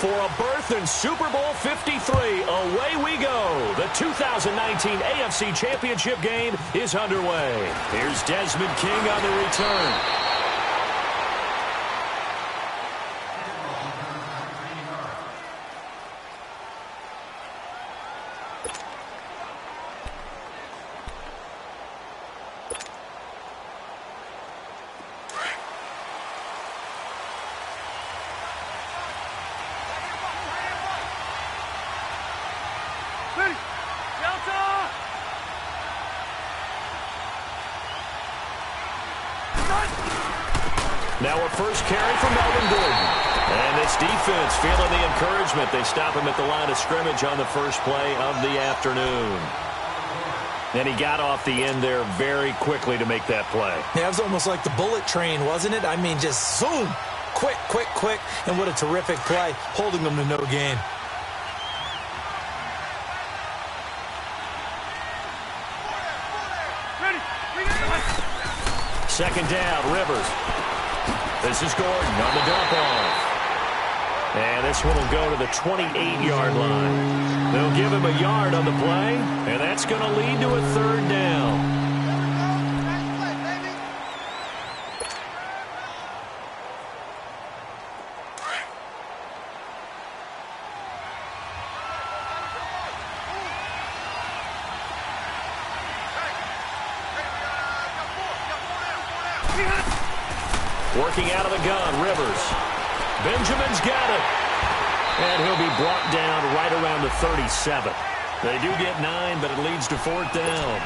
for a berth in Super Bowl 53. Away we go. The 2019 AFC Championship game is underway. Here's Desmond King on the return. Now a first carry from Melvin Gordon. And this defense feeling the encouragement. They stop him at the line of scrimmage on the first play of the afternoon. And he got off the end there very quickly to make that play. Yeah, it was almost like the bullet train, wasn't it? I mean, just zoom. Quick, quick, quick. And what a terrific play, holding them to no gain. Second down, Rivers. This is Gordon on the dump-off. And this one will go to the 28-yard line. They'll give him a yard on the play, and that's going to lead to a third down. Working out of the gun, Rivers. Benjamin's got it. And he'll be brought down right around the 37. They do get 9, but it leads to fourth down.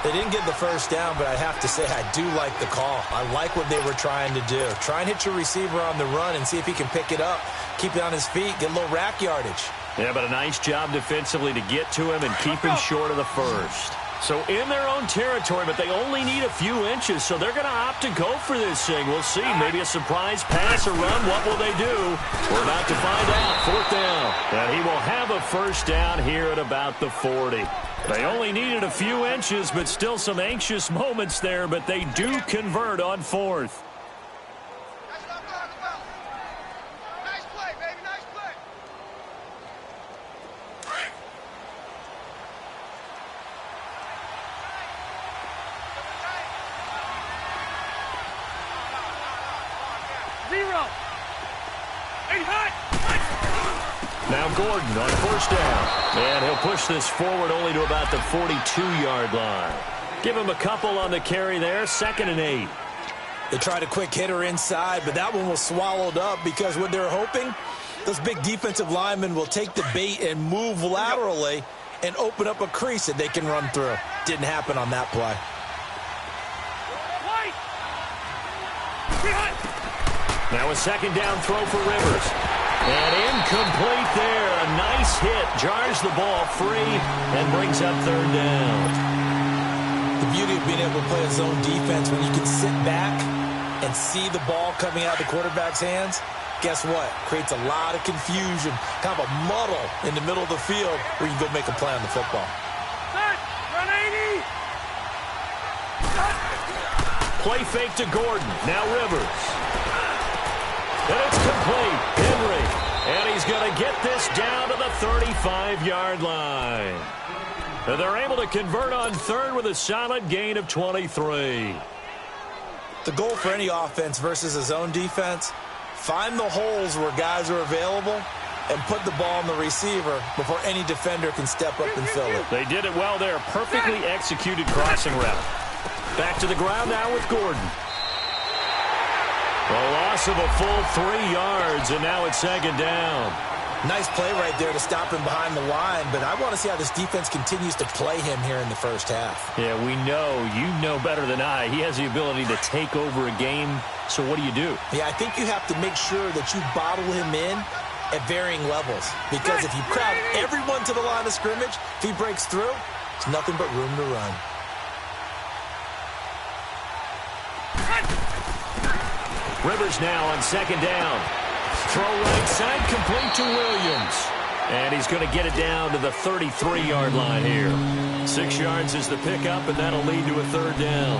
They didn't get the first down, but I have to say I do like the call. I like what they were trying to do. Try and hit your receiver on the run and see if he can pick it up, keep it on his feet, get a little rack yardage. Yeah, but a nice job defensively to get to him and keep him short of the first. So in their own territory, but they only need a few inches, so they're going to opt to go for this thing. We'll see. Maybe a surprise pass or run. What will they do? We're about to find out. Fourth down. And he will have a first down here at about the 40. They only needed a few inches, but still some anxious moments there, but they do convert on fourth. Now Gordon on first down. And he'll push this forward only to about the 42-yard line. Give him a couple on the carry there. 2nd and 8. They tried a quick hitter inside, but that one was swallowed up because what they're hoping, those big defensive linemen will take the bait and move laterally and open up a crease that they can run through. Didn't happen on that play. Now a second down throw for Rivers. And incomplete there. A nice hit. Jars the ball free and brings up third down. The beauty of being able to play a zone defense when you can sit back and see the ball coming out of the quarterback's hands, guess what? Creates a lot of confusion, kind of a muddle in the middle of the field where you can go make a play on the football. Run 80! Play fake to Gordon. Now Rivers. And it's complete. Henry. And he's going to get this down to the 35-yard line. And they're able to convert on third with a solid gain of 23. The goal for any offense versus a zone defense, find the holes where guys are available and put the ball on the receiver before any defender can step up and fill it. They did it well there. Perfectly executed crossing route. Back to the ground now with Gordon. A loss of a full 3 yards, and now it's second down. Nice play right there to stop him behind the line, but I want to see how this defense continues to play him here in the first half. Yeah, we know. You know better than I. He has the ability to take over a game, so what do you do? Yeah, I think you have to make sure that you bottle him in at varying levels, because if you crowd everyone to the line of scrimmage, if he breaks through, it's nothing but room to run. Rivers now on second down. Throw right side, complete to Williams. And he's going to get it down to the 33-yard line here. 6 yards is the pickup, and that'll lead to a third down.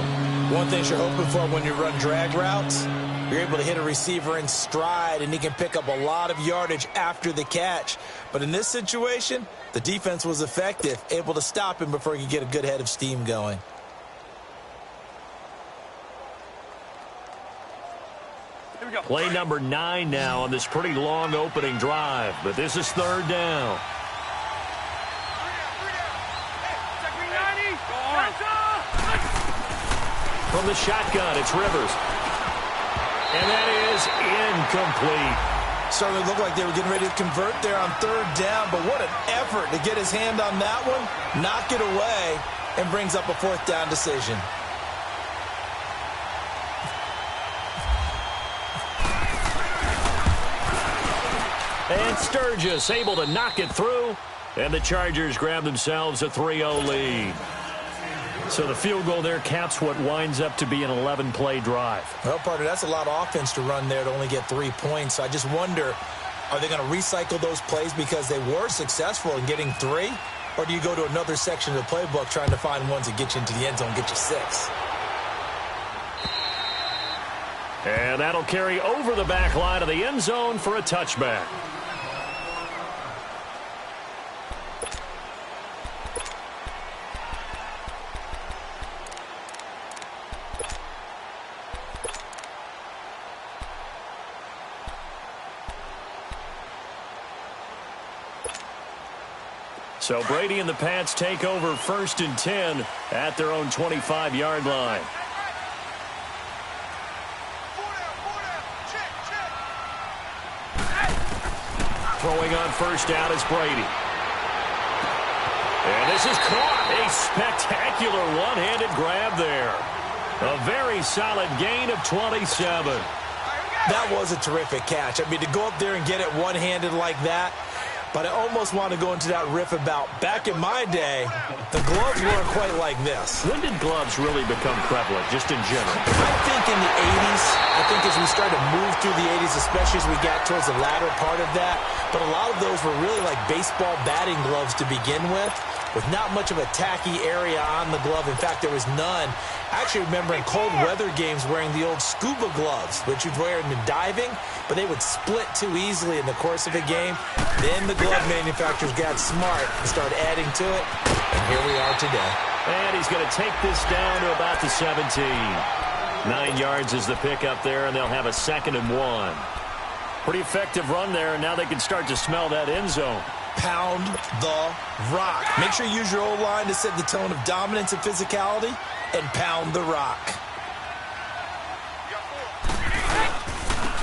One thing you're hoping for when you run drag routes, You're able to hit a receiver in stride, and he can pick up a lot of yardage after the catch. But in this situation, the defense was effective, able to stop him before he could get a good head of steam going. Play number 9 now on this pretty long opening drive, but this is third down. From the shotgun, it's Rivers. And that is incomplete. Certainly looked like they were getting ready to convert there on third down, but what an effort to get his hand on that one, knock it away, and brings up a fourth down decision. And Sturgis able to knock it through, and the Chargers grab themselves a 3-0 lead. So the field goal there caps what winds up to be an 11-play drive. Well, partner, that's a lot of offense to run there to only get 3 points. So I just wonder, are they going to recycle those plays because they were successful in getting 3? Or do you go to another section of the playbook trying to find ones that get you into the end zone, get you 6? And that'll carry over the back line of the end zone for a touchback. So Brady and the Pats take over 1st and 10 at their own 25-yard line. Throwing on first down is Brady. And this is caught. A spectacular one-handed grab there. A very solid gain of 27. That was a terrific catch. I mean, to go up there and get it one-handed like that, but I almost want to go into that riff about back in my day, the gloves weren't quite like this. When did gloves really become prevalent, just in general? I think in the 80s. I think as we started to move through the 80s, especially as we got towards the latter part of that. But a lot of those were really like baseball batting gloves to begin with not much of a tacky area on the glove. In fact, there was none. I actually remember in cold weather games wearing the old scuba gloves, which you'd wear in diving, but they would split too easily in the course of a game. Then the glove manufacturers got smart and started adding to it, and here we are today. And he's going to take this down to about the 17. 9 yards is the pickup there, and they'll have a 2nd and 1. Pretty effective run there, and now they can start to smell that end zone. Pound the rock. Make sure you use your O-line to set the tone of dominance and physicality, and pound the rock.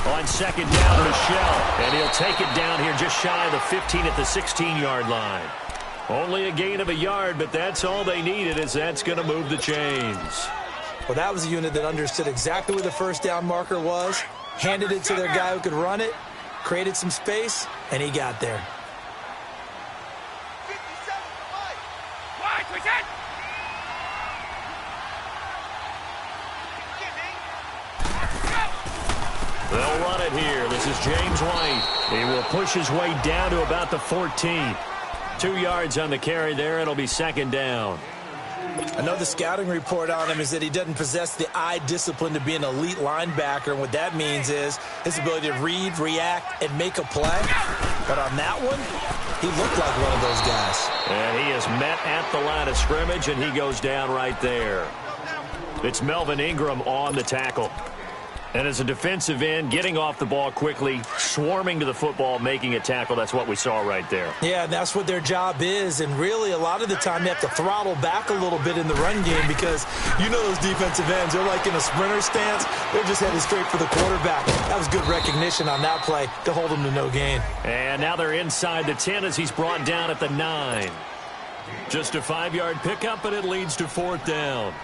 On 2nd down, Michelle, and he'll take it down here just shy of the 15 at the 16-yard line. Only a gain of a yard, but that's all they needed, as that's going to move the chains. Well, that was a unit that understood exactly where the first down marker was, handed it to their guy who could run it, created some space, and he got there. They'll run it here. This is James White. He will push his way down to about the 14. 2 yards on the carry there. It'll be 2nd down. I know the scouting report on him is that he doesn't possess the eye discipline to be an elite linebacker. And what that means is his ability to read, react, and make a play. But on that one, he looked like one of those guys. And he is met at the line of scrimmage, and he goes down right there. It's Melvin Ingram on the tackle. And as a defensive end, getting off the ball quickly, swarming to the football, making a tackle, that's what we saw right there. Yeah, and that's what their job is. And really, a lot of the time, they have to throttle back a little bit in the run game because you know those defensive ends, they're like in a sprinter stance. They're just headed straight for the quarterback. That was good recognition on that play to hold him to no gain. And now they're inside the 10 as he's brought down at the 9. Just a 5-yard pickup, and it leads to 4th down.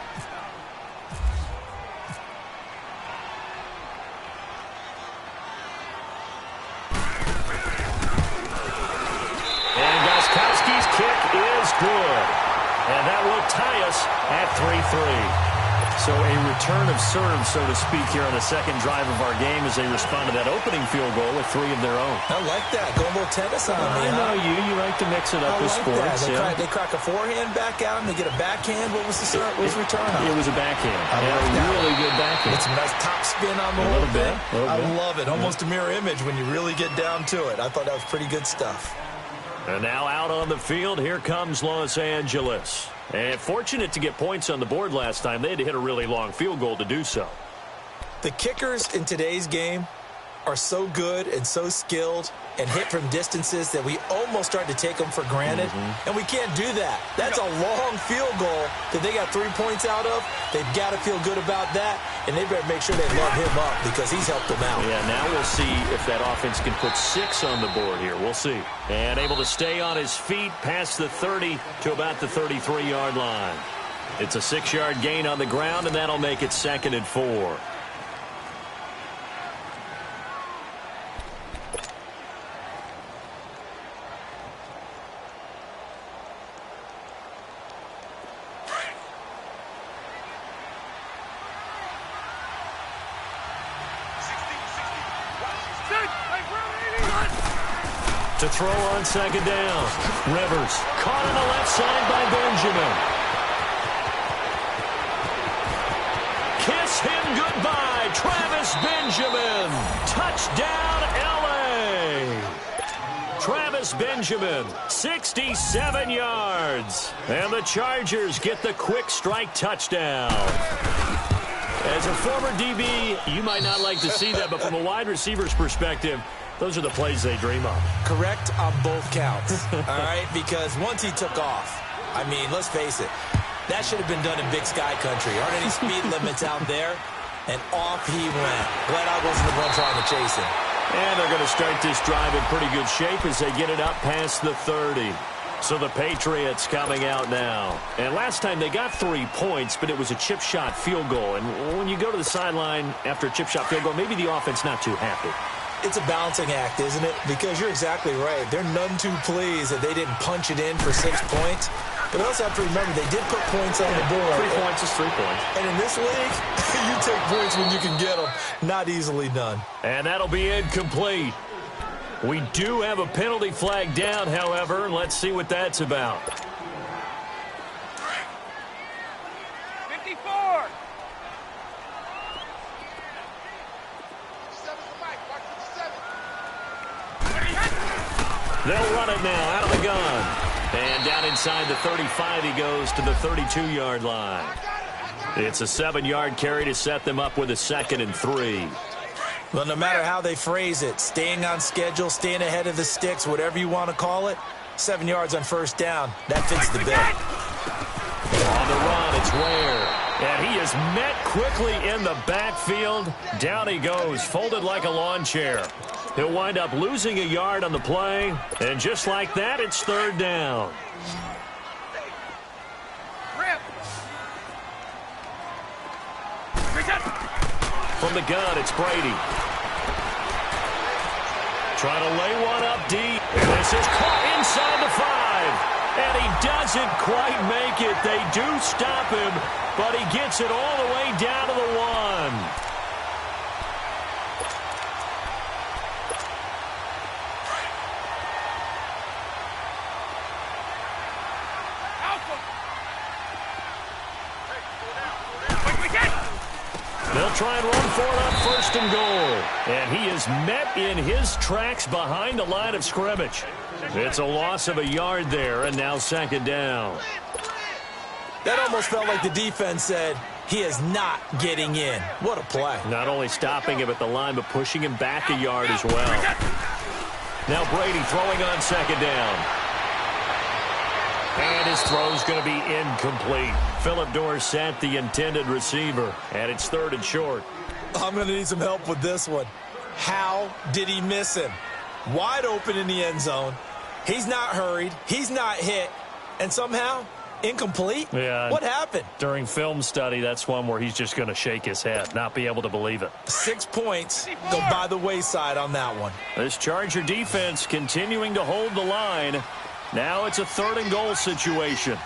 Kick is good. And that will tie us at 3-3. So a return of serve, so to speak, here on the second drive of our game as they respond to that opening field goal with 3 of their own. I like that. Go a little tennis on me. I know you. You like to mix it up with sports. They crack a forehand back out and they get a backhand. What was the return on? It was a backhand. I like that. Really good backhand. It's a nice top spin on the whole thing. I love it. Almost a mirror image when you really get down to it. I thought that was pretty good stuff. And now out on the field, here comes Los Angeles. And fortunate to get points on the board last time. They had to hit a really long field goal to do so. The kickers in today's game are so good and so skilled and hit from distances that we almost start to take them for granted. And we can't do that. That's a long field goal that they got 3 points out of. They've got to feel good about that, and they better make sure they love him up because he's helped them out. Yeah, now we'll see if that offense can put 6 on the board here. We'll see. And able to stay on his feet past the 30 to about the 33-yard line. It's a 6-yard gain on the ground, and that'll make it 2nd and 4. To throw on 2nd down. Rivers caught on the left side by Benjamin. Kiss him goodbye, Travis Benjamin. Touchdown, L.A. Travis Benjamin, 67 yards. And the Chargers get the quick strike touchdown. As a former DB, you might not like to see that, but from a wide receiver's perspective, those are the plays they dream of. Correct on both counts, all right? Because once he took off, I mean, let's face it, that should have been done in Big Sky Country. Aren't any speed limits out there? And off he went. Glad I wasn't the one trying to chase him. And they're going to start this drive in pretty good shape as they get it up past the 30. So the Patriots coming out now. And last time they got 3 points, but it was a chip shot field goal. And when you go to the sideline after a chip shot field goal, maybe the offense not too happy. It's a balancing act, isn't it? Because you're exactly right. They're none too pleased that they didn't punch it in for 6 points. But also have to remember, they did put points on the board. 3 points is 3 points. And in this league, you take points when you can get them. Not easily done. And that'll be incomplete. We do have a penalty flag down, however. Let's see what that's about. 54. They'll run it now out of the gun. And down inside the 35, he goes to the 32-yard line. It's a 7-yard carry to set them up with a 2nd and 3. Well, no matter how they phrase it, staying on schedule, staying ahead of the sticks, whatever you want to call it, 7 yards on 1st down, that fits the bill. On the run, it's Ware. And he is met quickly in the backfield. Down he goes, folded like a lawn chair. He'll wind up losing a yard on the play. And just like that, it's 3rd down. From the gun, it's Brady. Trying to lay one up deep. And this is caught inside the 5. And he doesn't quite make it. They do stop him, but he gets it all the way down to the 1. They'll try and run for it on 1st and goal. And he is met in his tracks behind the line of scrimmage. It's a loss of a yard there, and now 2nd down. That almost felt like the defense said, he is not getting in. What a play. Not only stopping him at the line, but pushing him back a yard as well. Now Brady throwing on 2nd down. And his throw's going to be incomplete. Phillip Dorsett, the intended receiver. And it's 3rd and short. I'm going to need some help with this one. How did he miss him? Wide open in the end zone. He's not hurried. He's not hit. And somehow, incomplete? Yeah. What happened? During film study, that's one where he's just going to shake his head, not be able to believe it. 6 points go by the wayside on that one. This Charger defense continuing to hold the line. Now it's a 3rd and goal situation.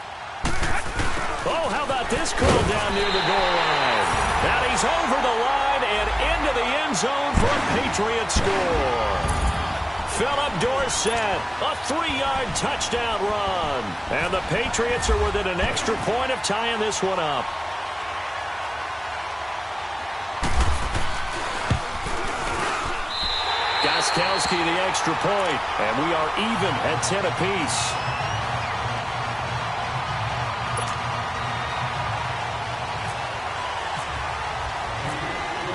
Oh, how about this call down near the goal line? And he's over the line and into the end zone for a Patriot score. Philip Dorsett, a 3-yard touchdown run. And the Patriots are within an extra point of tying this one up. Gostkowski the extra point, and we are even at 10 apiece.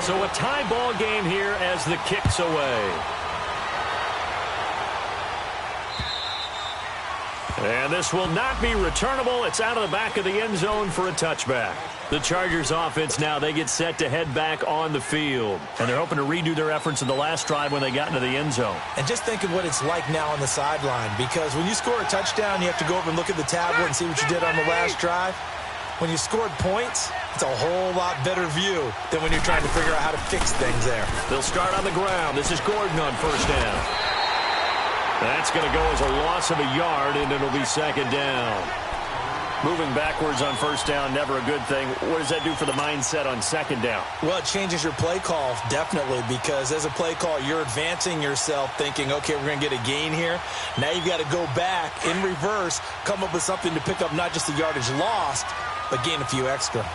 So a tie ball game here as the kick's away. And this will not be returnable. It's out of the back of the end zone for a touchback. The Chargers offense now, they get set to head back on the field. And they're hoping to redo their efforts in the last drive when they got into the end zone. And just think of what it's like now on the sideline, because when you score a touchdown, you have to go over and look at the tablet and see what you did on the last drive. When you scored points, it's a whole lot better view than when you're trying to figure out how to fix things there. They'll start on the ground. This is Gordon on first down. That's going to go as a loss of a yard, and it'll be second down. Moving backwards on first down, never a good thing. What does that do for the mindset on second down? Well, it changes your play call, definitely, because as a play call, you're advancing yourself thinking, okay, we're going to get a gain here. Now you've got to go back in reverse, come up with something to pick up not just the yardage lost, but gain a few extra.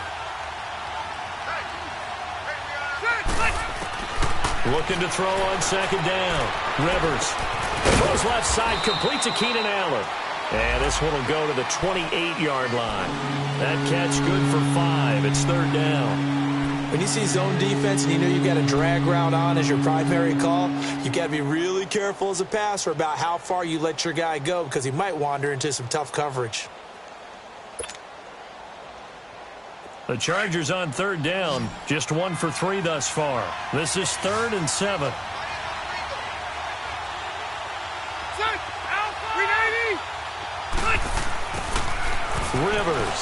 Looking to throw on second down. Rivers throws left side, complete to Keenan Allen. And this one will go to the 28-yard line. That catch good for 5. It's third down. When you see zone defense and you know you've got a drag route on as your primary call, you've got to be really careful as a passer about how far you let your guy go, because he might wander into some tough coverage. The Chargers on third down, just 1 for 3 thus far. This is 3rd and 7. Rivers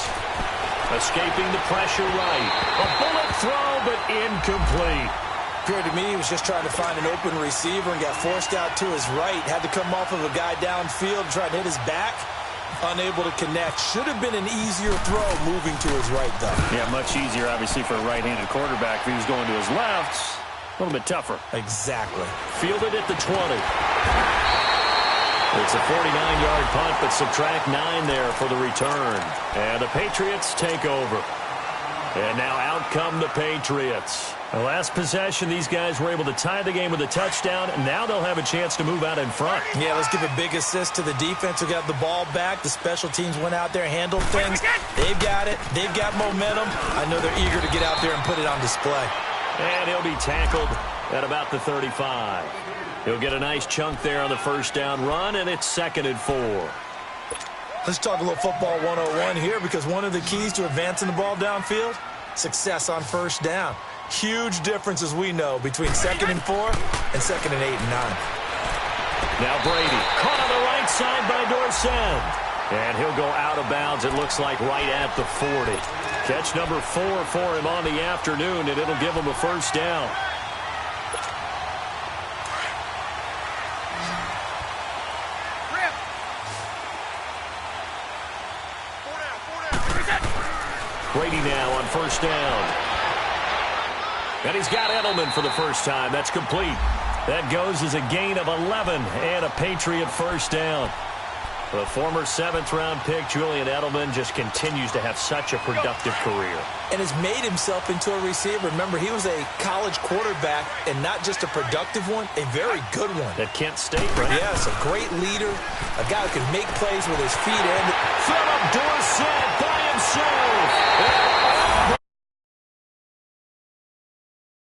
escaping the pressure right. A bullet throw, but incomplete. Appeared to me he was just trying to find an open receiver and got forced out to his right. Had to come off of a guy downfield, try to hit his back. Unable to connect. Should have been an easier throw moving to his right, though. Yeah, much easier, obviously, for a right-handed quarterback. If he was going to his left, a little bit tougher. Exactly. Fielded at the 20. It's a 49-yard punt, but subtract 9 there for the return. And the Patriots take over. And now out come the Patriots. The last possession, these guys were able to tie the game with a touchdown, and now they'll have a chance to move out in front. Yeah, let's give a big assist to the defense who got the ball back. The special teams went out there, handled things. They've got it. They've got momentum. I know they're eager to get out there and put it on display. And he'll be tackled at about the 35. He'll get a nice chunk there on the first down run, and it's 2nd and 4. Let's talk a little football 101 here, because one of the keys to advancing the ball downfield, success on first down. Huge difference, as we know, between 2nd and 4 and 2nd and 8 and 9. Now Brady, caught on the right side by Dorsett. And he'll go out of bounds, it looks like, right at the 40. Catch number 4 for him on the afternoon, and it'll give him a first down. Brady now on first down. And he's got Edelman for the first time. That's complete. That goes as a gain of 11 and a Patriot first down. The former 7th-round pick, Julian Edelman, just continues to have such a productive career. And has made himself into a receiver. Remember, he was a college quarterback, and not just a productive one, a very good one. At Kent State, right? Yes, a great leader, a guy who can make plays with his feet. And Philip